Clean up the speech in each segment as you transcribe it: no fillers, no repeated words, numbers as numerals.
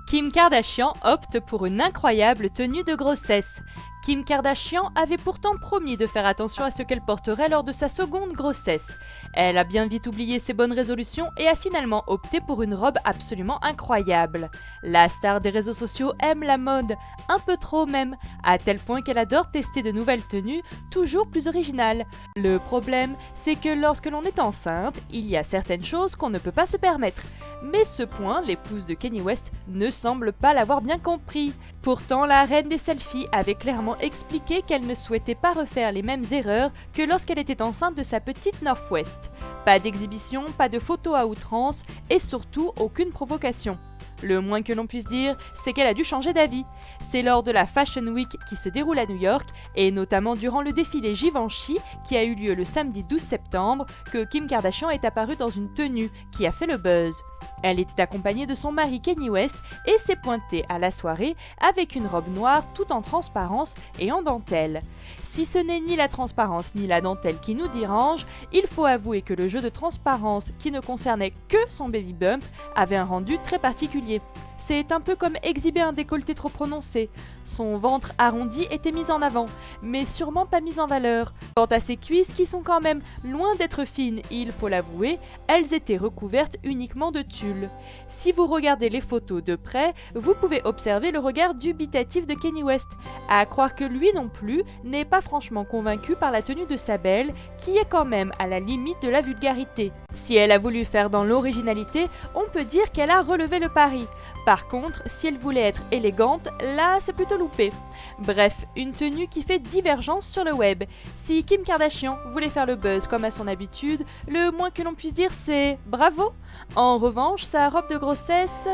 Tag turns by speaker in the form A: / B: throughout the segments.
A: Kim Kardashian opte pour une incroyable tenue de grossesse. Kim Kardashian avait pourtant promis de faire attention à ce qu'elle porterait lors de sa seconde grossesse. Elle a bien vite oublié ses bonnes résolutions et a finalement opté pour une robe absolument incroyable. La star des réseaux sociaux aime la mode, un peu trop même, à tel point qu'elle adore tester de nouvelles tenues, toujours plus originales. Le problème, c'est que lorsque l'on est enceinte, il y a certaines choses qu'on ne peut pas se permettre. Mais ce point, l'épouse de Kanye West ne semble pas l'avoir bien compris. Pourtant, la reine des selfies avait clairement expliqué qu'elle ne souhaitait pas refaire les mêmes erreurs que lorsqu'elle était enceinte de sa petite Northwest. Pas d'exhibition, pas de photos à outrance et surtout aucune provocation. Le moins que l'on puisse dire, c'est qu'elle a dû changer d'avis. C'est lors de la Fashion Week qui se déroule à New York, et notamment durant le défilé Givenchy qui a eu lieu le samedi 12 septembre, que Kim Kardashian est apparue dans une tenue qui a fait le buzz. Elle était accompagnée de son mari Kanye West et s'est pointée à la soirée avec une robe noire tout en transparence et en dentelle. Si ce n'est ni la transparence ni la dentelle qui nous dérange, il faut avouer que le jeu de transparence qui ne concernait que son baby bump avait un rendu très particulier. C'est un peu comme exhiber un décolleté trop prononcé. Son ventre arrondi était mis en avant, mais sûrement pas mis en valeur. Quant à ses cuisses qui sont quand même loin d'être fines, il faut l'avouer, elles étaient recouvertes uniquement de tulle. Si vous regardez les photos de près, vous pouvez observer le regard dubitatif de Kanye West, à croire que lui non plus n'est pas franchement convaincu par la tenue de sa belle, qui est quand même à la limite de la vulgarité. Si elle a voulu faire dans l'originalité, on peut dire qu'elle a relevé le pari. Par contre, si elle voulait être élégante, là c'est plutôt loupé. Bref, une tenue qui fait divergence sur le web. Si Kim Kardashian voulait faire le buzz comme à son habitude, le moins que l'on puisse dire c'est bravo. En revanche, sa robe de grossesse,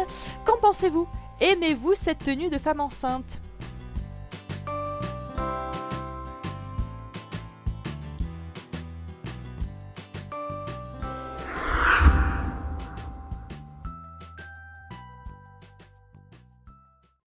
A: qu'en pensez-vous? Aimez-vous cette tenue de femme enceinte?